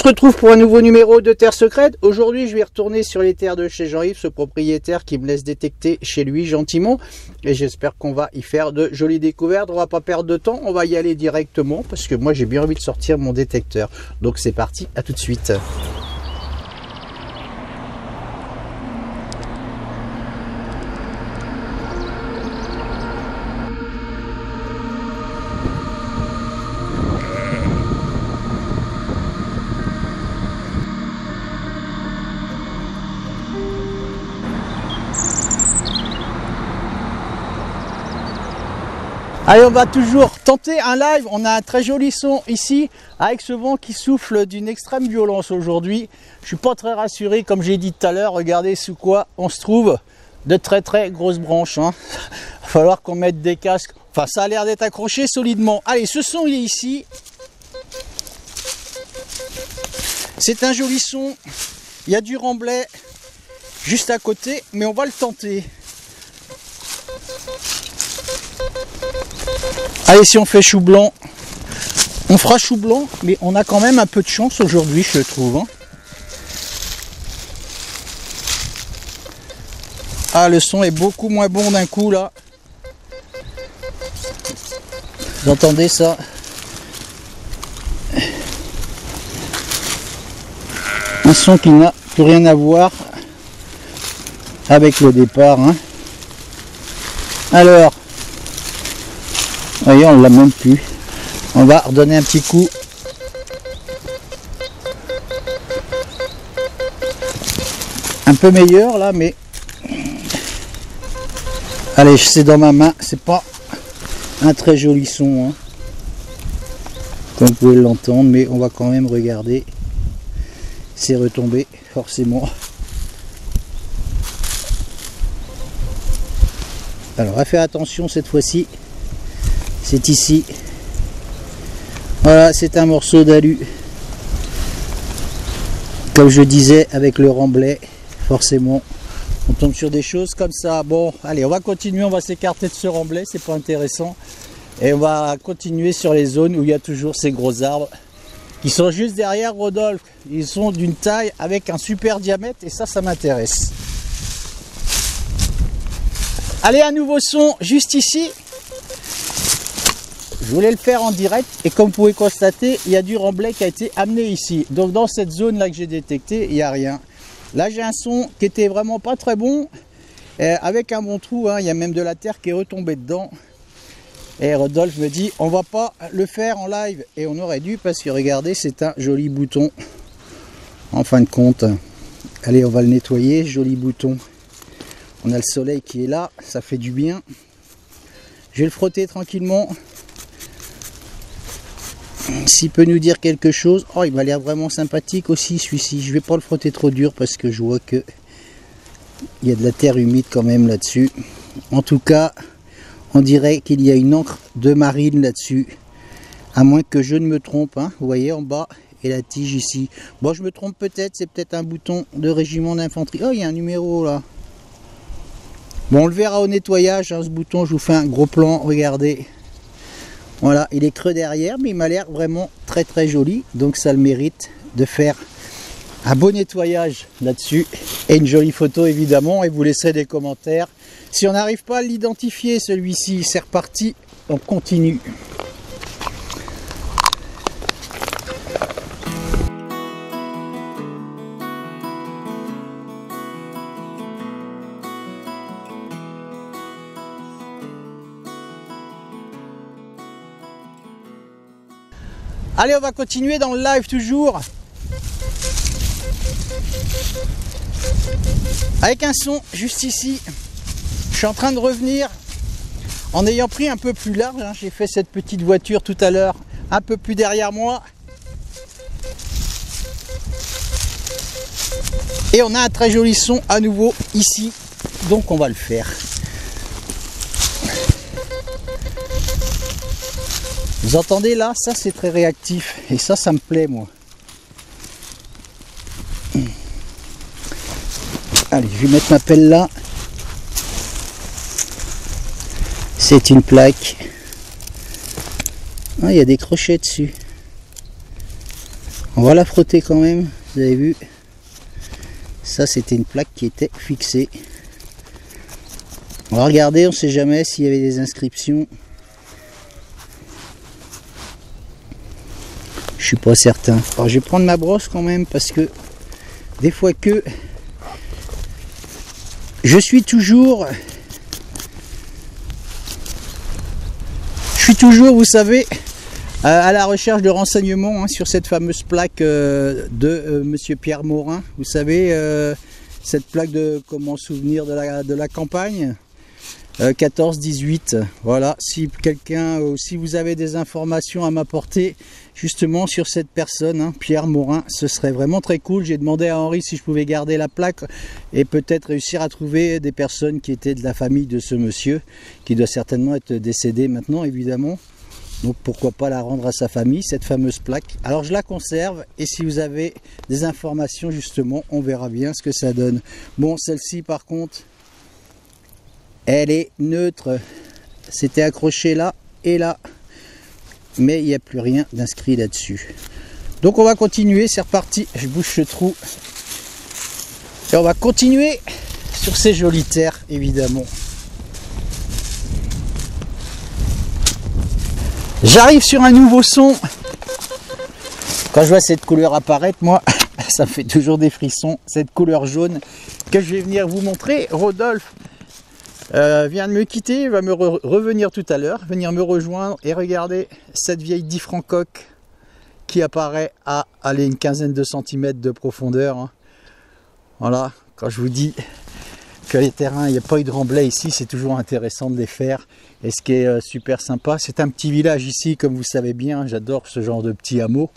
retrouve pour un nouveau numéro de Terre Secrète. Aujourd'hui, je vais retourner sur les terres de chez Jean-Yves, ce propriétaire qui me laisse détecter chez lui gentiment. Et j'espère qu'on va y faire de jolies découvertes. On va pas perdre de temps, on va y aller directement parce que moi j'ai bien envie de sortir mon détecteur. Donc c'est parti, à tout de suite. Allez, on va toujours tenter un live. On a un très joli son ici avec ce vent qui souffle d'une extrême violence aujourd'hui. Je suis pas très rassuré, comme j'ai dit tout à l'heure. Regardez sous quoi on se trouve, de très grosses branches. Va falloir qu'on mette des casques. Enfin, ça a l'air d'être accroché solidement. Allez, ce son il est ici. C'est un joli son. Il y a du remblai juste à côté, mais on va le tenter. Allez, si on fait chou blanc, on fera chou blanc, mais on a quand même un peu de chance aujourd'hui, je trouve. Ah, le son est beaucoup moins bon d'un coup là. Vous entendez ça? Un son qui n'a plus rien à voir avec le départ. Alors, voyez, on l'a même plus. On va redonner un petit coup. Un peu meilleur là, mais allez, c'est dans ma main. C'est pas un très joli son, comme vous pouvez l'entendre, mais on va quand même regarder. C'est retombé forcément. Alors, à faire attention cette fois-ci. C'est ici. Voilà, c'est un morceau d'alu. Comme je disais, avec le remblai, forcément, on tombe sur des choses comme ça. Bon, allez, on va continuer, on va s'écarter de ce remblai, c'est pas intéressant. Et on va continuer sur les zones où il y a toujours ces gros arbres qui sont juste derrière Rodolphe. Ils sont d'une taille avec un super diamètre et ça m'intéresse. Allez, un nouveau son juste ici. Je voulais le faire en direct et comme vous pouvez constater, il y a du remblai qui a été amené ici. Donc dans cette zone là que j'ai détecté, il n'y a rien. Là j'ai un son qui était vraiment pas très bon, avec un bon trou, il y a même de la terre qui est retombée dedans. Et Rodolphe me dit, on va pas le faire en live. Et on aurait dû parce que regardez, c'est un joli bouton. En fin de compte, allez, on va le nettoyer, joli bouton. On a le soleil qui est là, ça fait du bien. Je vais le frotter tranquillement. S'il peut nous dire quelque chose. Oh, il m'a l'air vraiment sympathique aussi celui-ci. Je vais pas le frotter trop dur parce que je vois que il y a de la terre humide quand même là-dessus. En tout cas, on dirait qu'il y a une encre de marine là-dessus. À moins que je ne me trompe. Vous voyez en bas et la tige ici. Bon, je me trompe peut-être. C'est peut-être un bouton de régiment d'infanterie. Oh, il y a un numéro là. Bon, on le verra au nettoyage. Ce bouton, je vous fais un gros plan. Regardez. Voilà, il est creux derrière, mais il m'a l'air vraiment très joli. Donc ça le mérite de faire un beau nettoyage là-dessus. Et une jolie photo évidemment. Et vous laisserez des commentaires. Si on n'arrive pas à l'identifier celui-ci, c'est reparti. On continue. Allez, on va continuer dans le live toujours. Avec un son juste ici. Je suis en train de revenir en ayant pris un peu plus large. J'ai fait cette petite voiture tout à l'heure un peu plus derrière moi. Et on a un très joli son à nouveau ici. Donc on va le faire. Vous entendez là, ça c'est très réactif et ça me plaît moi. Allez, je vais mettre ma pelle là. C'est une plaque. Ah, il y a des crochets dessus. On va la frotter quand même, vous avez vu. Ça c'était une plaque qui était fixée. On va regarder, on ne sait jamais s'il y avait des inscriptions. Je suis pas certain. Alors, je vais prendre ma brosse quand même parce que des fois que je suis toujours, vous savez, à la recherche de renseignements hein, sur cette fameuse plaque de Monsieur Pierre Morin. Vous savez, cette plaque de comment souvenir de la campagne 14-18. Voilà, si quelqu'un, si vous avez des informations à m'apporter justement sur cette personne, hein, Pierre Morin, ce serait vraiment très cool. J'ai demandé à Henri si je pouvais garder la plaque et peut-être réussir à trouver des personnes qui étaient de la famille de ce monsieur, qui doit certainement être décédé maintenant évidemment. Donc pourquoi pas la rendre à sa famille, cette fameuse plaque. Alors je la conserve et si vous avez des informations justement, on verra bien ce que ça donne. Bon, celle-ci par contre, elle est neutre. C'était accroché là et là. Mais il n'y a plus rien d'inscrit là-dessus. Donc on va continuer, c'est reparti. Je bouche le trou. Et on va continuer sur ces jolies terres, évidemment. J'arrive sur un nouveau son. Quand je vois cette couleur apparaître, moi, ça me fait toujours des frissons. Cette couleur jaune que je vais venir vous montrer. Rodolphe vient de me quitter, il va me revenir tout à l'heure, venir me rejoindre et regarder cette vieille difrancoque qui apparaît à aller une quinzaine de centimètres de profondeur. Hein. Voilà, quand je vous dis que les terrains, il n'y a pas eu de remblai ici, c'est toujours intéressant de les faire. Et ce qui est super sympa, c'est un petit village ici, comme vous savez bien, j'adore ce genre de petit hameau.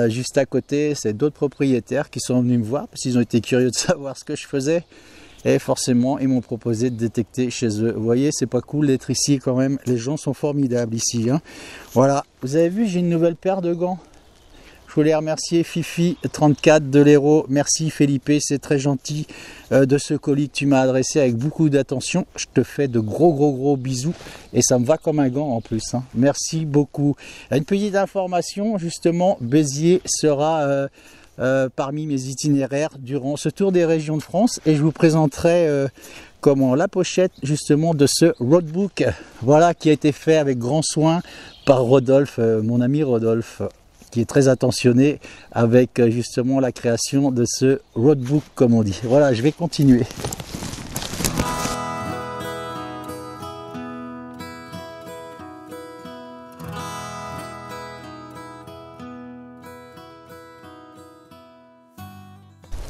Juste à côté, c'est d'autres propriétaires qui sont venus me voir parce qu'ils ont été curieux de savoir ce que je faisais. Et forcément, ils m'ont proposé de détecter chez eux. Vous voyez, c'est pas cool d'être ici quand même. Les gens sont formidables ici. Hein. Voilà, vous avez vu, j'ai une nouvelle paire de gants. Je voulais remercier Fifi34 de l'Hérault. Merci Felipe, c'est très gentil de ce colis que tu m'as adressé avec beaucoup d'attention. Je te fais de gros bisous et ça me va comme un gant en plus. Hein. Merci beaucoup. Une petite information, justement, Béziers sera parmi mes itinéraires durant ce tour des régions de France et je vous présenterai comment la pochette justement de ce roadbook, voilà, qui a été fait avec grand soin par Rodolphe, mon ami Rodolphe, qui est très attentionné avec justement la création de ce roadbook comme on dit. Voilà, je vais continuer.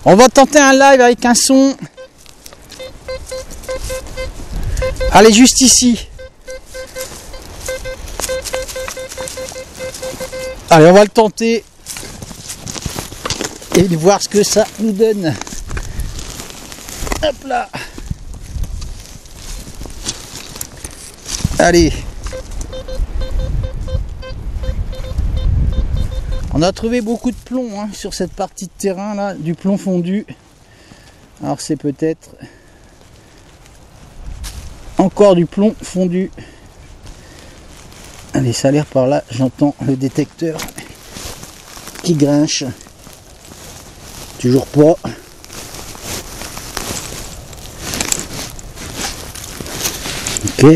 On va tenter un live avec un son. Allez, juste ici. Allez, on va le tenter. Et voir ce que ça nous donne. Hop là. Allez. On a trouvé beaucoup de plomb hein, sur cette partie de terrain là, du plomb fondu. Alors c'est peut-être encore du plomb fondu. Allez, ça a l'air par là, j'entends le détecteur qui grinche. Toujours pas. Ok.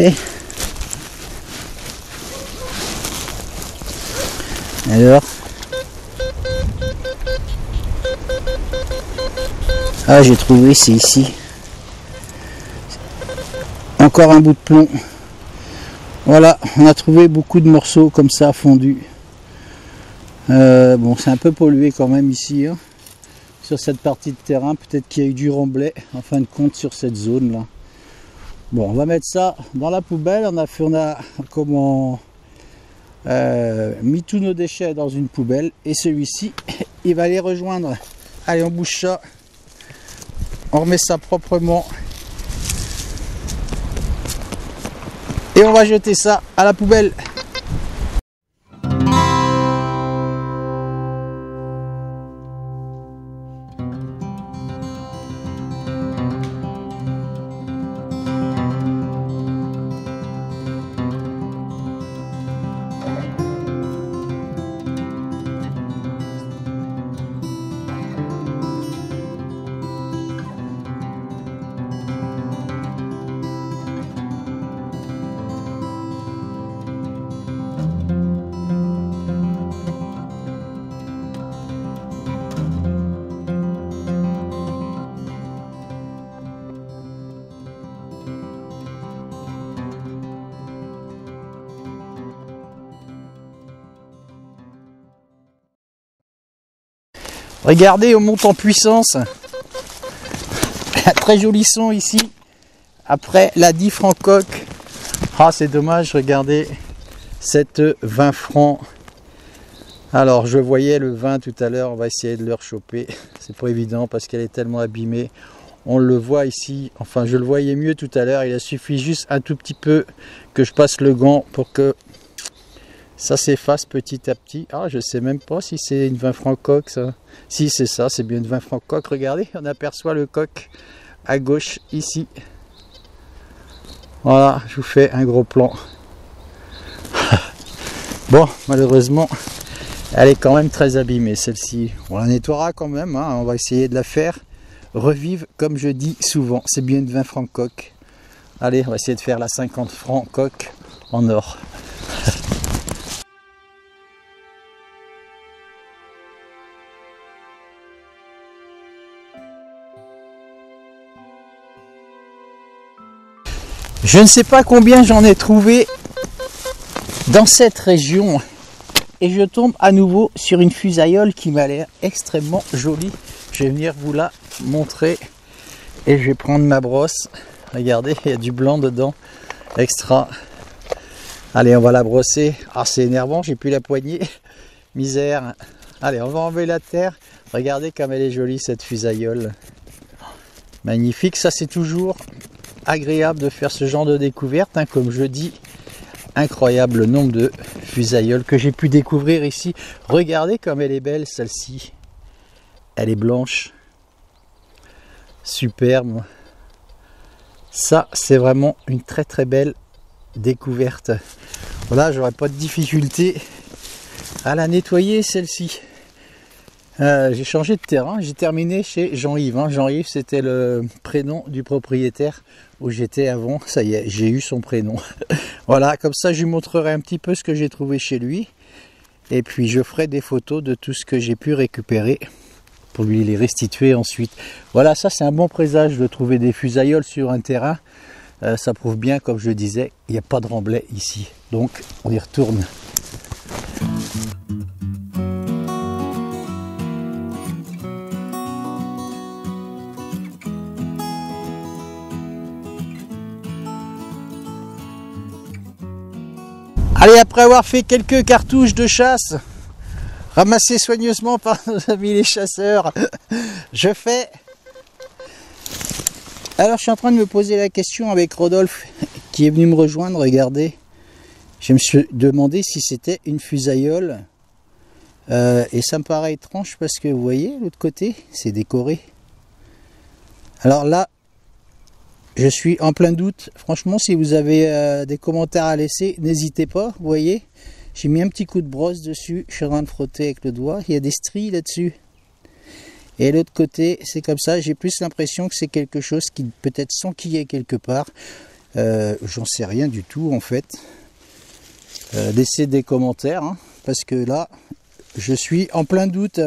Alors. Ah, j'ai trouvé, c'est ici. Encore un bout de plomb. Voilà, on a trouvé beaucoup de morceaux comme ça fondus. Bon, c'est un peu pollué quand même ici, hein, sur cette partie de terrain. Peut-être qu'il y a eu du remblai, en fin de compte, sur cette zone là. Bon, on va mettre ça dans la poubelle. On a comment mis tous nos déchets dans une poubelle. Et celui-ci, il va les rejoindre. Allez, on bouge ça. On remet ça proprement. Et on va jeter ça à la poubelle. Regardez, on monte en puissance. Un très joli son ici. Après la 10 francs coque. Ah, c'est dommage, regardez cette 20 francs. Alors, je voyais le 20 tout à l'heure, on va essayer de le rechoper. C'est pas évident parce qu'elle est tellement abîmée. On le voit ici, enfin je le voyais mieux tout à l'heure. Il suffit juste un tout petit peu que je passe le gant pour que ça s'efface petit à petit. Ah, je sais même pas si c'est une 20 francs coque ça. Si c'est ça, c'est bien une 20 francs coque. Regardez, on aperçoit le coq à gauche ici. Voilà, je vous fais un gros plan. Bon, malheureusement, elle est quand même très abîmée celle-ci. On la nettoiera quand même, hein. On va essayer de la faire revivre comme je dis souvent. C'est bien une 20 francs coque. Allez, on va essayer de faire la 50 francs coque en or. Je ne sais pas combien j'en ai trouvé dans cette région et je tombe à nouveau sur une fusaïole qui m'a l'air extrêmement jolie. Je vais venir vous la montrer et je vais prendre ma brosse. Regardez, il y a du blanc dedans, extra. Allez, on va la brosser. Ah, c'est énervant, j'ai plus la poignée. Misère. Allez, on va enlever la terre. Regardez comme elle est jolie cette fusaïole. Magnifique, ça c'est toujours agréable de faire ce genre de découverte, hein, comme je dis. Incroyable nombre de fusaïoles que j'ai pu découvrir ici. Regardez comme elle est belle celle-ci. Elle est blanche. Superbe. Ça, c'est vraiment une très très belle découverte. Voilà, j'aurais pas de difficulté à la nettoyer celle-ci. J'ai changé de terrain, j'ai terminé chez Jean-Yves. Hein. Jean-Yves, c'était le prénom du propriétaire où j'étais avant. Ça y est, j'ai eu son prénom. Voilà, comme ça je lui montrerai un petit peu ce que j'ai trouvé chez lui. Et puis je ferai des photos de tout ce que j'ai pu récupérer pour lui les restituer ensuite. Voilà, ça c'est un bon présage de trouver des fusaïoles sur un terrain. Ça prouve bien, comme je disais, il n'y a pas de remblai ici. Donc on y retourne. Allez, après avoir fait quelques cartouches de chasse, ramassées soigneusement par nos amis les chasseurs, je fais... Alors, je suis en train de me poser la question avec Rodolphe, qui est venu me rejoindre, regardez. Je me suis demandé si c'était une fusaïole. Et ça me paraît étrange parce que, vous voyez, l'autre côté, c'est décoré. Alors là, je suis en plein doute. Franchement, si vous avez des commentaires à laisser, n'hésitez pas. Vous voyez, j'ai mis un petit coup de brosse dessus. Je suis en train de frotter avec le doigt. Il y a des stries là-dessus. Et l'autre côté, c'est comme ça. J'ai plus l'impression que c'est quelque chose qui peut-être s'enquillait quelque part. J'en sais rien du tout, en fait. Laissez des commentaires, hein, parce que là, je suis en plein doute.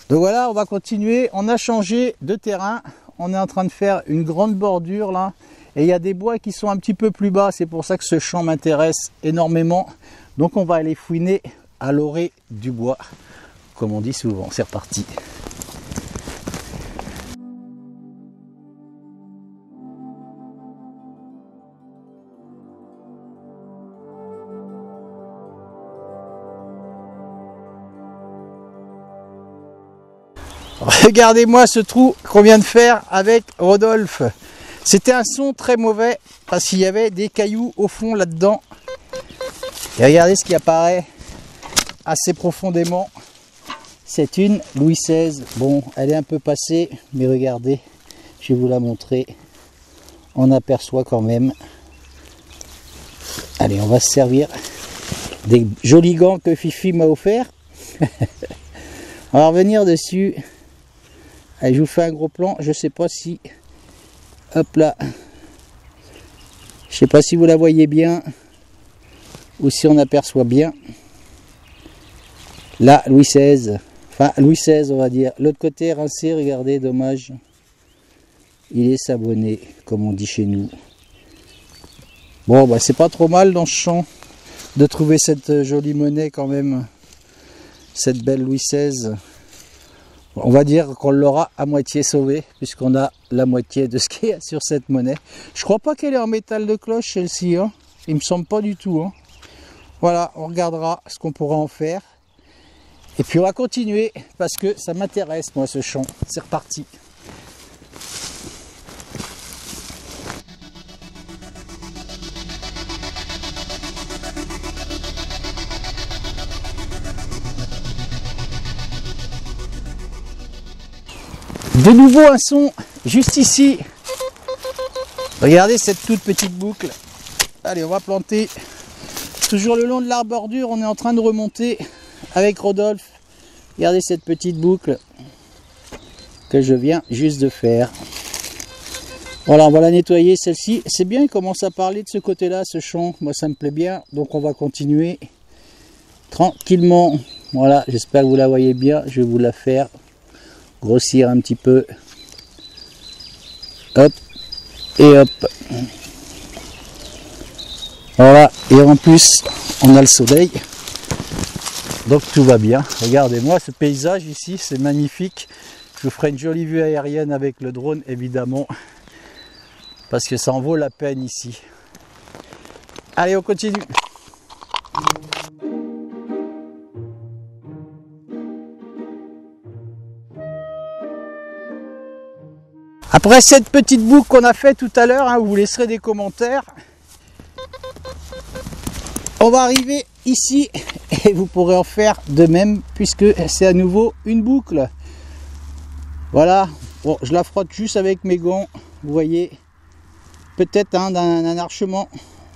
Donc voilà, on va continuer. On a changé de terrain. On est en train de faire une grande bordure là et il y a des bois qui sont un petit peu plus bas, c'est pour ça que ce champ m'intéresse énormément. Donc on va aller fouiner à l'orée du bois, comme on dit souvent. C'est reparti. Regardez-moi ce trou qu'on vient de faire avec Rodolphe. C'était un son très mauvais parce qu'il y avait des cailloux au fond là-dedans. Et regardez ce qui apparaît assez profondément. C'est une Louis XVI. Bon, elle est un peu passée, mais regardez, je vais vous la montrer. On aperçoit quand même. Allez, on va se servir des jolis gants que Fifi m'a offert. On va revenir dessus. Allez, je vous fais un gros plan. Je sais pas si... Hop là. Je sais pas si vous la voyez bien. Ou si on aperçoit bien. Là, Louis XVI. Enfin, Louis XVI, on va dire. L'autre côté rincé, regardez, dommage. Il est sabonné, comme on dit chez nous. Bon, bah c'est pas trop mal dans ce champ de trouver cette jolie monnaie quand même. Cette belle Louis XVI. On va dire qu'on l'aura à moitié sauvé, puisqu'on a la moitié de ce qu'il y a sur cette monnaie. Je crois pas qu'elle est en métal de cloche, celle-ci. Hein. Il me semble pas du tout. Hein. Voilà, on regardera ce qu'on pourra en faire. Et puis on va continuer, parce que ça m'intéresse, moi, ce champ. C'est reparti. De nouveau un son juste ici. Regardez cette toute petite boucle. Allez, on va planter. Toujours le long de la bordure, on est en train de remonter avec Rodolphe. Regardez cette petite boucle que je viens juste de faire. Voilà, on va la nettoyer celle-ci. C'est bien, il commence à parler de ce côté-là, ce champ. Moi, ça me plaît bien. Donc, on va continuer tranquillement. Voilà, j'espère que vous la voyez bien. Je vais vous la faire grossir un petit peu. Hop et hop. Voilà, et en plus on a le soleil, donc tout va bien. Regardez-moi ce paysage ici, c'est magnifique. Je vous ferai une jolie vue aérienne avec le drone évidemment, parce que ça en vaut la peine ici. Allez, on continue. Après cette petite boucle qu'on a fait tout à l'heure, hein, vous laisserez des commentaires. On va arriver ici et vous pourrez en faire de même puisque c'est à nouveau une boucle. Voilà, bon, je la frotte juste avec mes gants, vous voyez, peut-être hein, d'un archement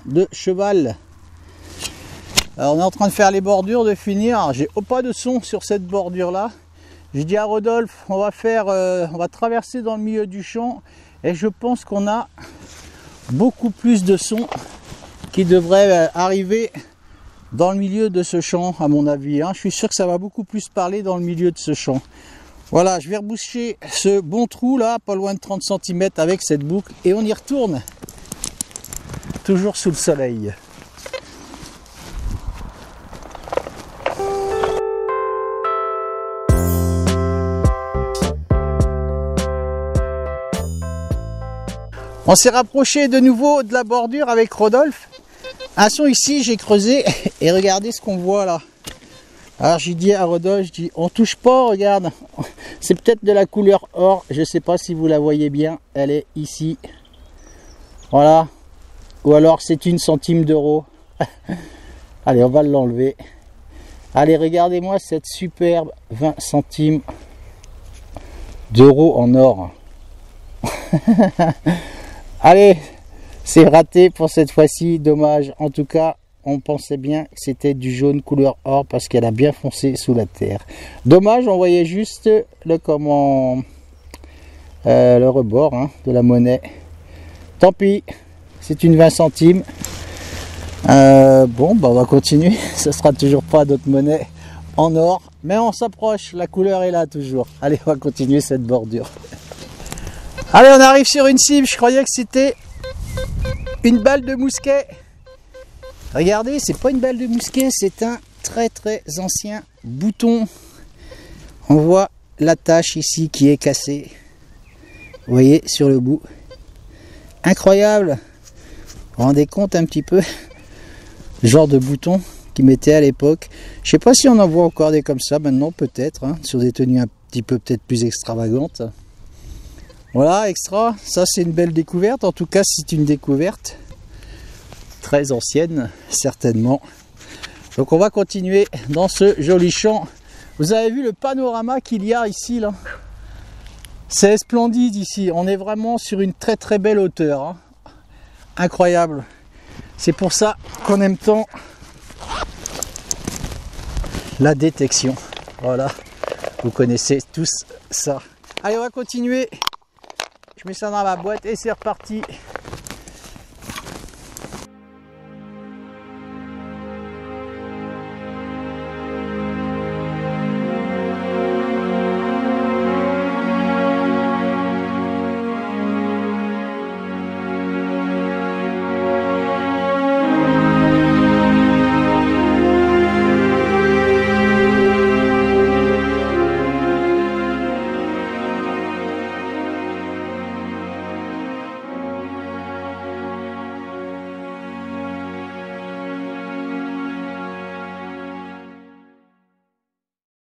de cheval. Alors on est en train de faire les bordures, de finir. J'ai pas de son sur cette bordure là. J'ai dit à Rodolphe, on va traverser dans le milieu du champ et je pense qu'on a beaucoup plus de son qui devrait arriver dans le milieu de ce champ à mon avis. Hein. Je suis sûr que ça va beaucoup plus parler dans le milieu de ce champ. Voilà, je vais reboucher ce bon trou là, pas loin de 30 cm avec cette boucle et on y retourne. Toujours sous le soleil. On s'est rapproché de nouveau de la bordure avec Rodolphe. Un son ici, j'ai creusé et regardez ce qu'on voit là. Alors j'ai dit à Rodolphe, je dis on touche pas, regarde. C'est peut-être de la couleur or, je sais pas si vous la voyez bien, elle est ici. Voilà. Ou alors c'est une centime d'euro. Allez, on va l'enlever. Allez, regardez-moi cette superbe 20 centimes d'euros en or. Allez, c'est raté pour cette fois-ci, dommage. En tout cas, on pensait bien que c'était du jaune couleur or parce qu'elle a bien foncé sous la terre. Dommage, on voyait juste le rebord hein, de la monnaie. Tant pis, c'est une 20 centimes. Bon, bah on va continuer. Ça sera toujours pas d'autres monnaies en or, mais on s'approche. La couleur est là toujours. Allez, on va continuer cette bordure. Allez, on arrive sur une cible. Je croyais que c'était une balle de mousquet. Regardez, c'est pas une balle de mousquet, c'est un très ancien bouton. On voit la tache ici qui est cassée. Vous voyez sur le bout. Incroyable. Vous vous rendez compte un petit peu le genre de bouton qu'ils mettaient à l'époque. Je sais pas si on en voit encore des comme ça maintenant, peut-être, hein, sur des tenues un petit peu peut-être plus extravagantes. Voilà, extra, ça c'est une belle découverte, en tout cas c'est une découverte très ancienne, certainement. Donc on va continuer dans ce joli champ. Vous avez vu le panorama qu'il y a ici là? C'est splendide ici, on est vraiment sur une très belle hauteur. Hein. Incroyable. C'est pour ça qu'on aime tant la détection. Voilà, vous connaissez tous ça. Allez, on va continuer. Je mets ça dans la boîte et c'est reparti.